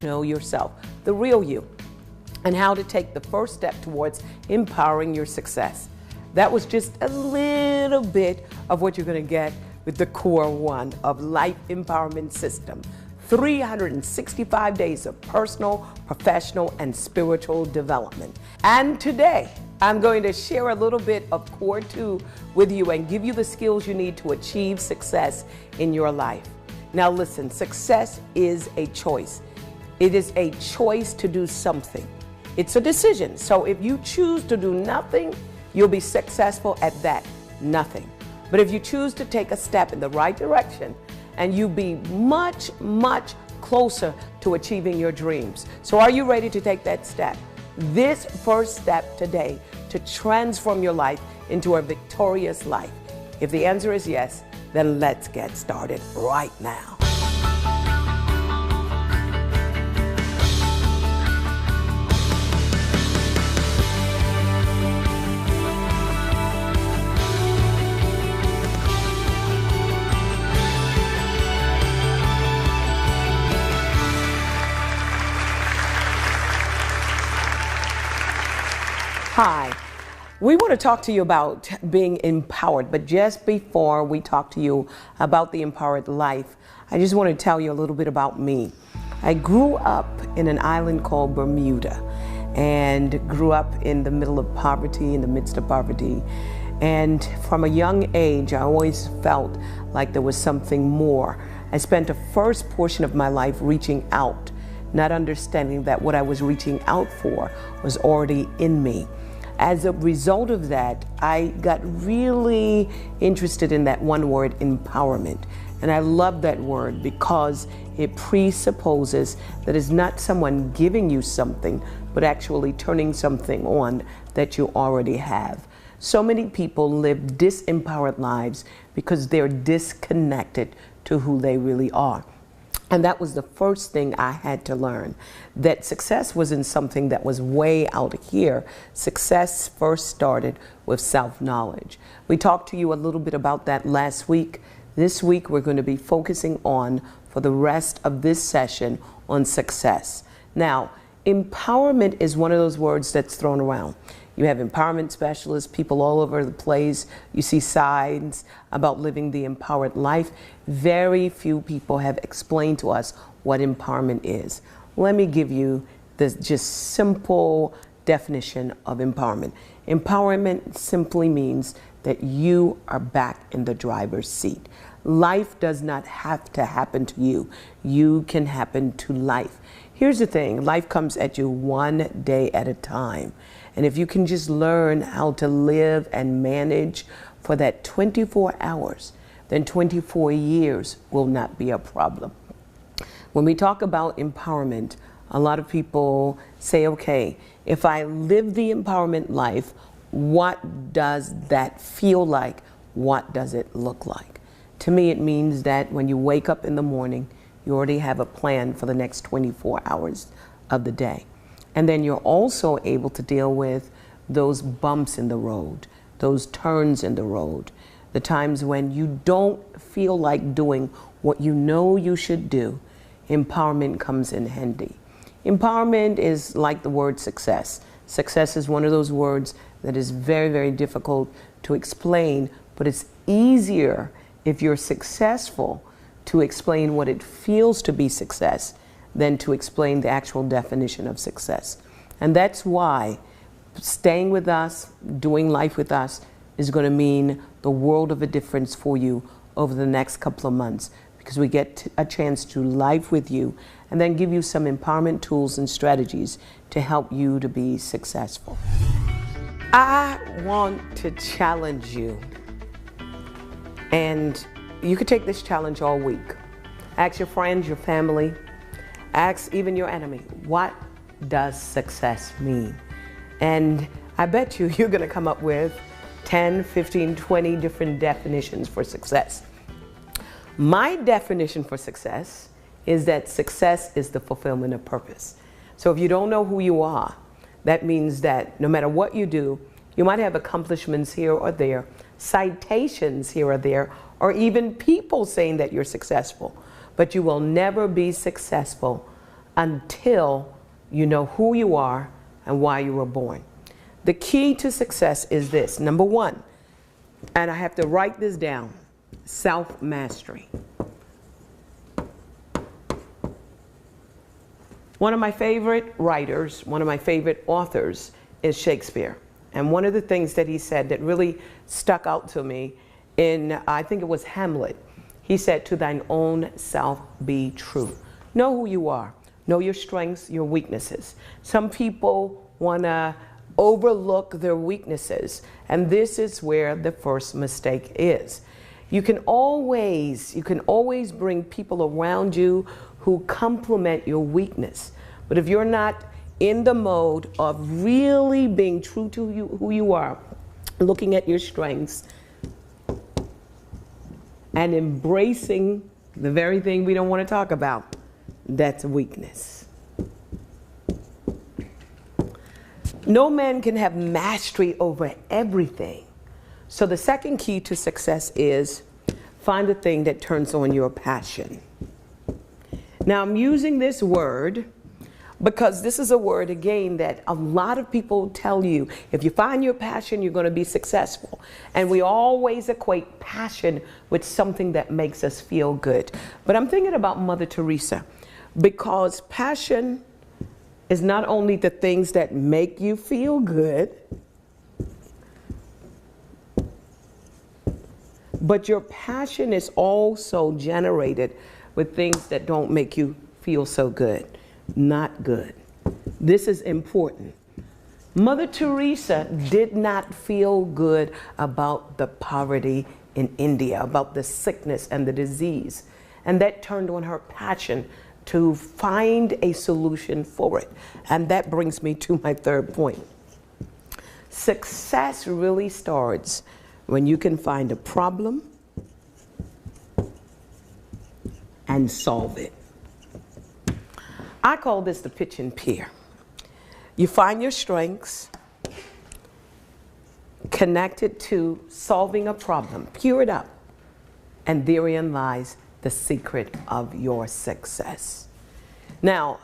know yourself, the real you, and how to take the first step towards empowering your success. That was just a little bit of what you're going to get with the core one of Life Empowerment System. 365 days of personal, professional, and spiritual development. And today, I'm going to share a little bit of core 2 with you and give you the skills you need to achieve success in your life. Now listen, success is a choice. It is a choice to do something. It's a decision. So if you choose to do nothing, you'll be successful at that nothing. But if you choose to take a step in the right direction, and you'll be much, much closer to achieving your dreams. So are you ready to take that step? This first step today to transform your life into a victorious life. If the answer is yes, then let's get started right now. Hi, we want to talk to you about being empowered, but just before we talk to you about the empowered life, I just want to tell you a little bit about me. I grew up in an island called Bermuda and grew up in the middle of poverty, in the midst of poverty. And from a young age, I always felt like there was something more. I spent the first portion of my life reaching out, not understanding that what I was reaching out for was already in me. As a result of that, I got really interested in that one word, empowerment. And I love that word because it presupposes that it's not someone giving you something, but actually turning something on that you already have. So many people live disempowered lives because they're disconnected to who they really are. And that was the first thing I had to learn, that success wasn't something that was way out here. Success first started with self-knowledge. We talked to you a little bit about that last week. This week we're going to be focusing on, for the rest of this session, on success. Now, empowerment is one of those words that's thrown around. You have empowerment specialists, people all over the place. You see signs about living the empowered life. Very few people have explained to us what empowerment is. Let me give you the just simple definition of empowerment. Empowerment simply means that you are back in the driver's seat. Life does not have to happen to you. You can happen to life. Here's the thing, life comes at you one day at a time. And if you can just learn how to live and manage for that 24 hours, then 24 years will not be a problem. When we talk about empowerment, a lot of people say, okay, if I live the empowerment life, what does that feel like? What does it look like? To me, it means that when you wake up in the morning, you already have a plan for the next 24 hours of the day. And then you're also able to deal with those bumps in the road, those turns in the road, the times when you don't feel like doing what you know you should do. Empowerment comes in handy. Empowerment is like the word success. Success is one of those words that is very, very difficult to explain, but it's easier if you're successful to explain what it feels to be success than to explain the actual definition of success. And that's why staying with us, doing life with us, is going to mean the world of a difference for you over the next couple of months, because we get a chance to live with you and then give you some empowerment tools and strategies to help you to be successful. I want to challenge you, and you could take this challenge all week. Ask your friends, your family, ask even your enemy, what does success mean? And I bet you're going to come up with 10, 15, 20 different definitions for success. My definition for success is that success is the fulfillment of purpose. So if you don't know who you are, that means that no matter what you do, you might have accomplishments here or there, citations here or there, or even people saying that you're successful. But you will never be successful until you know who you are and why you were born. The key to success is this. Number one, and I have to write this down, self-mastery. One of my favorite writers, one of my favorite authors is Shakespeare. And one of the things that he said that really stuck out to me in, I think it was Hamlet, he said, "To thine own self be true." Know who you are. Know your strengths, your weaknesses. Some people want to overlook their weaknesses, and this is where the first mistake is. You can always bring people around you who complement your weakness. But if you're not in the mode of really being true to who you are, looking at your strengths and embracing the very thing we don't want to talk about, that's a weakness. No man can have mastery over everything. So the second key to success is find the thing that turns on your passion. Now I'm using this word because this is a word, again, that a lot of people tell you, if you find your passion, you're going to be successful. And we always equate passion with something that makes us feel good. But I'm thinking about Mother Teresa, because passion is not only the things that make you feel good, but your passion is also generated with things that don't make you feel so good. Not good. This is important. Mother Teresa did not feel good about the poverty in India, about the sickness and the disease. And that turned on her passion to find a solution for it. And that brings me to my third point. Success really starts when you can find a problem and solve it. I call this the pitch and peer. You find your strengths, connect it to solving a problem, peer it up, and therein lies the secret of your success. Now,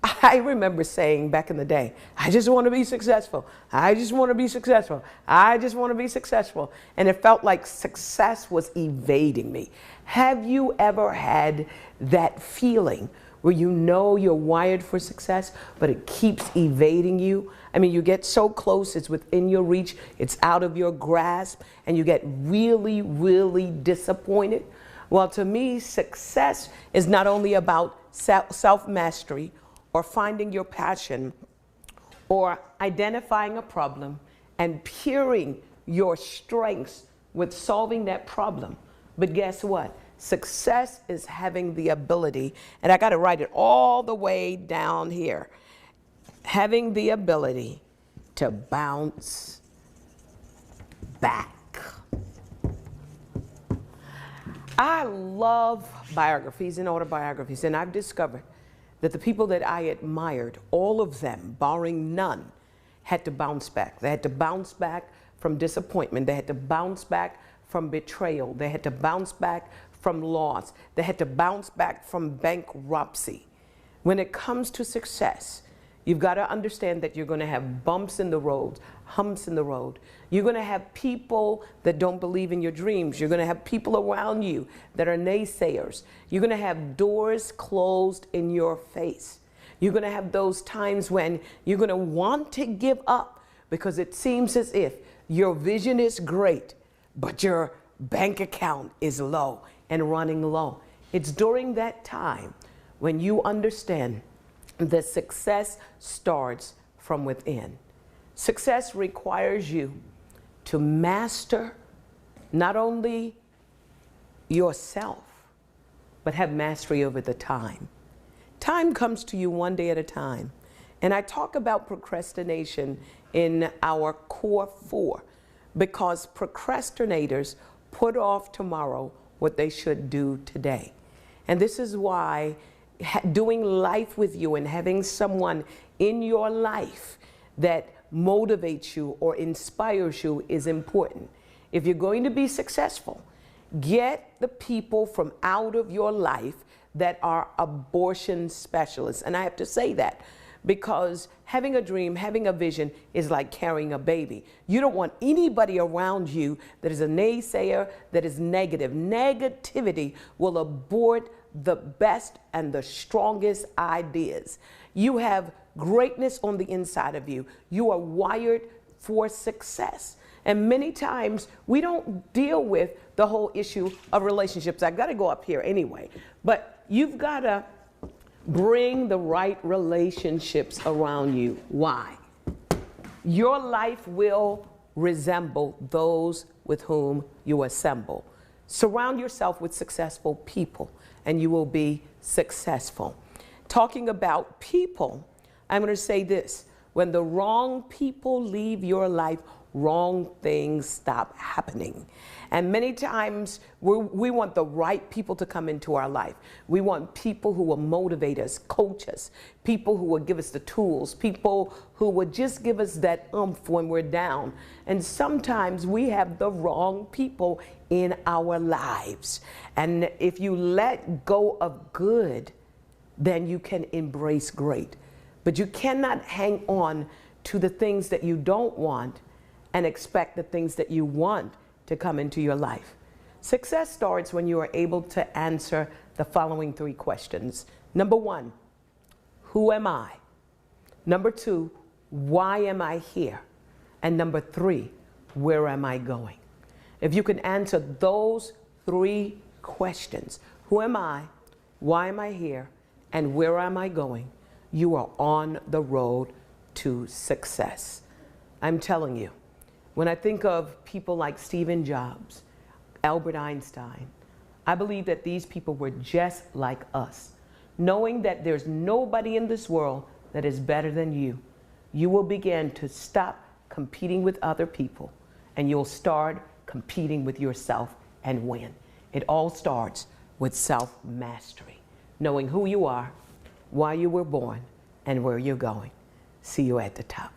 I remember saying back in the day, I just want to be successful. I just want to be successful. I just want to be successful. And it felt like success was evading me. Have you ever had that feeling where you know you're wired for success, but it keeps evading you? I mean, you get so close, it's within your reach, it's out of your grasp, and you get really, really disappointed. Well, to me, success is not only about self-mastery or finding your passion or identifying a problem and pairing your strengths with solving that problem. But guess what? Success is having the ability, and I got to write it all the way down here, having the ability to bounce back. I love biographies and autobiographies, and I've discovered that the people that I admired, all of them, barring none, had to bounce back. They had to bounce back from disappointment. They had to bounce back from betrayal. They had to bounce back from loss. They had to bounce back from bankruptcy. When it comes to success, you've got to understand that you're going to have bumps in the road, humps in the road. You're going to have people that don't believe in your dreams. You're going to have people around you that are naysayers. You're going to have doors closed in your face. You're going to have those times when you're going to want to give up because it seems as if your vision is great, but your bank account is low and running low. It's during that time when you understand that success starts from within. Success requires you to master not only yourself, but have mastery over the time. Time comes to you one day at a time. And I talk about procrastination in our core 4 because procrastinators put off tomorrow what they should do today. And this is why doing life with you and having someone in your life that motivates you or inspires you is important. If you're going to be successful, Get the people from out of your life that are abortion specialists. And I have to say that because having a dream, having a vision is like carrying a baby. You don't want anybody around you that is a naysayer, that is negative. Negativity will abort the best and the strongest ideas. You have greatness on the inside of you. You are wired for success. And many times we don't deal with the whole issue of relationships. I got to go up here anyway, but you've got to bring the right relationships around you. Why? Your life will resemble those with whom you assemble. Surround yourself with successful people and you will be successful. Talking about people, I'm going to say this. When the wrong people leave your life, wrong things stop happening. And many times we want the right people to come into our life. We want people who will motivate us, coach us, people who will give us the tools, people who will just give us that oomph when we're down. And sometimes we have the wrong people in our lives. And if you let go of good, then you can embrace great. But you cannot hang on to the things that you don't want and expect the things that you want to come into your life. Success starts when you are able to answer the following 3 questions. Number 1, who am I? Number 2, why am I here? And number 3, where am I going? If you can answer those 3 questions, who am I, why am I here, and where am I going, you are on the road to success. I'm telling you, when I think of people like Stephen Jobs, Albert Einstein, I believe that these people were just like us. Knowing that there's nobody in this world that is better than you, you will begin to stop competing with other people and you'll start competing with yourself and win. It all starts with self-mastery, knowing who you are, why you were born, and where you're going. See you at the top.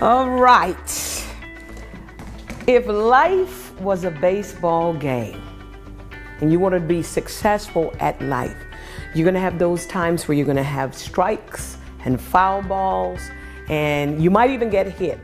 All right. If life was a baseball game and you want to be successful at life, you're going to have those times where you're going to have strikes and foul balls, and you might even get hit.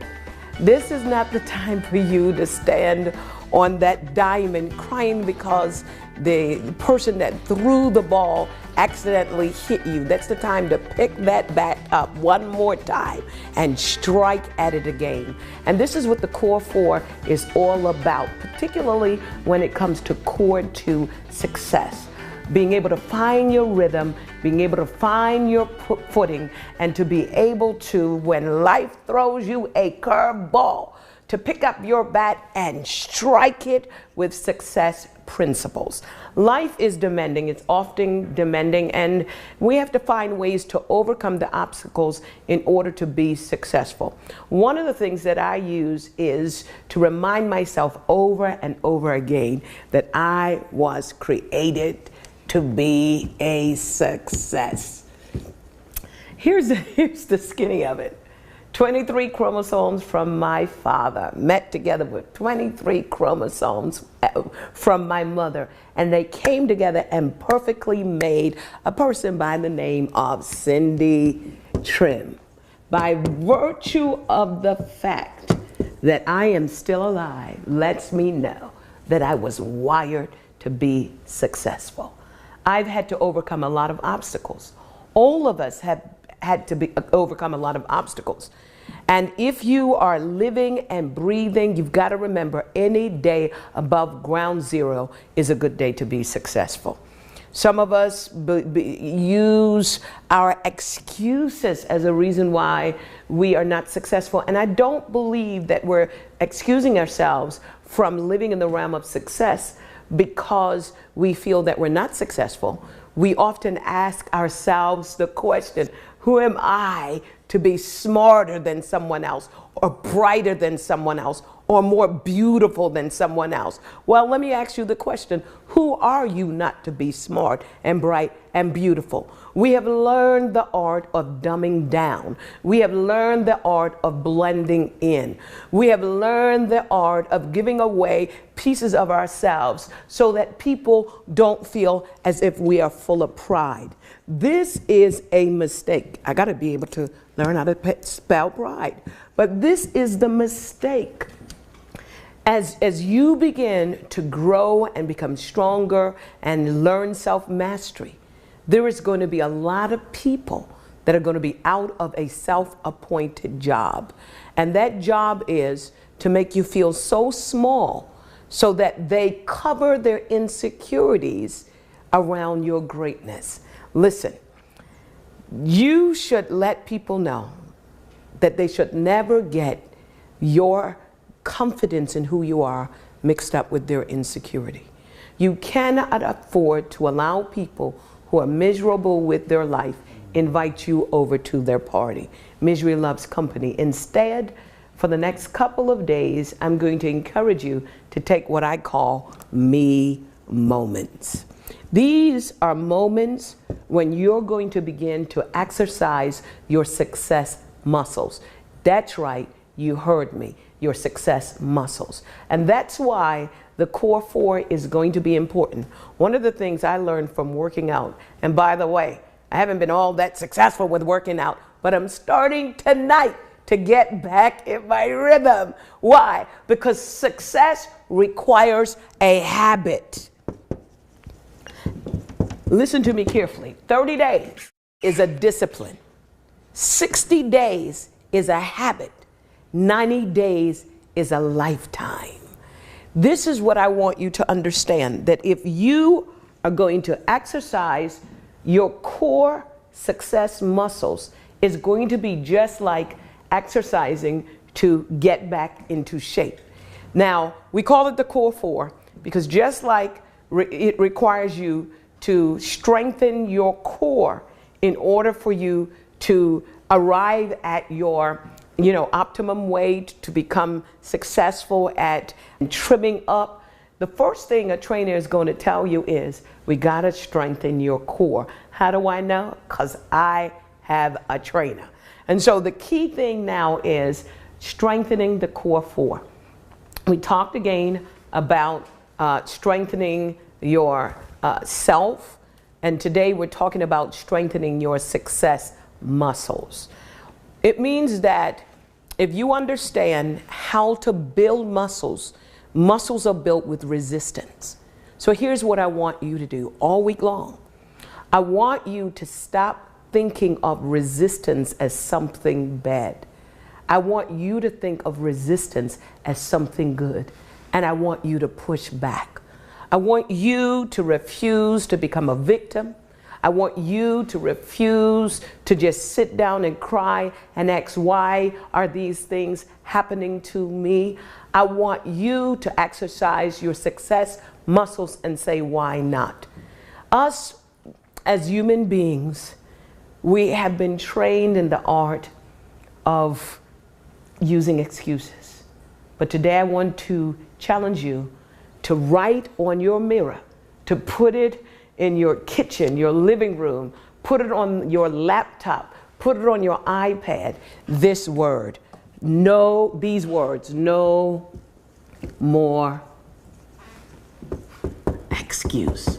This is not the time for you to stand on that diamond crying because the person that threw the ball accidentally hit you. That's the time to pick that bat up one more time and strike at it again. And this is what the Core 4 is all about, particularly when it comes to Core 2 success. Being able to find your rhythm, being able to find your footing, and to be able to, when life throws you a curveball, to pick up your bat and strike it with success principles. Life is demanding, it's often demanding, and we have to find ways to overcome the obstacles in order to be successful. One of the things that I use is to remind myself over and over again that I was created to be a success. Here's the skinny of it. 23 chromosomes from my father met together with 23 chromosomes from my mother, and they came together and perfectly made a person by the name of Cindy Trimm. By virtue of the fact that I am still alive lets me know that I was wired to be successful. I've had to overcome a lot of obstacles. All of us have had to overcome a lot of obstacles. And if you are living and breathing, you've got to remember any day above ground zero is a good day to be successful. Some of us use our excuses as a reason why we are not successful. And I don't believe that we're excusing ourselves from living in the realm of success because we feel that we're not successful. We often ask ourselves the question, who am I to be smarter than someone else, or brighter than someone else, or more beautiful than someone else. Well, let me ask you the question, who are you not to be smart and bright and beautiful? We have learned the art of dumbing down. We have learned the art of blending in. We have learned the art of giving away pieces of ourselves so that people don't feel as if we are full of pride. This is a mistake. I got to be able to learn how to spell pride. But this is the mistake. As you begin to grow and become stronger and learn self-mastery, there is going to be a lot of people that are going to be out of a self-appointed job. And that job is to make you feel so small so that they cover their insecurities around your greatness. Listen, you should let people know that they should never get your confidence in who you are mixed up with their insecurity. You cannot afford to allow people who are miserable with their life invite you over to their party. Misery loves company. Instead, for the next couple of days, I'm going to encourage you to take what I call me moments. These are moments when you're going to begin to exercise your success muscles. That's right, you heard me. Your success muscles. And that's why the core 4 is going to be important. One of the things I learned from working out, and by the way, I haven't been all that successful with working out, but I'm starting tonight to get back in my rhythm. Why? Because success requires a habit. Listen to me carefully. 30 days is a discipline. 60 days is a habit. 90 days is a lifetime. This is what I want you to understand, that if you are going to exercise your core success muscles, it's going to be just like exercising to get back into shape. Now, we call it the core 4 because just like it requires you to strengthen your core in order for you to arrive at your optimum weight, to become successful at trimming up. The first thing a trainer is going to tell you is, we got to strengthen your core. How do I know? Because I have a trainer. And so the key thing now is strengthening the core 4. We talked again about strengthening your self, and today we're talking about strengthening your success muscles. It means that if you understand how to build muscles, muscles are built with resistance. So here's what I want you to do all week long. I want you to stop thinking of resistance as something bad. I want you to think of resistance as something good, and I want you to push back. I want you to refuse to become a victim. I want you to refuse to just sit down and cry and ask, why are these things happening to me? I want you to exercise your success muscles and say, why not? Us as human beings, we have been trained in the art of using excuses. But today I want to challenge you to write on your mirror, to put it in your kitchen, your living room, put it on your laptop, put it on your iPad, this word. No, these words, no more excuse.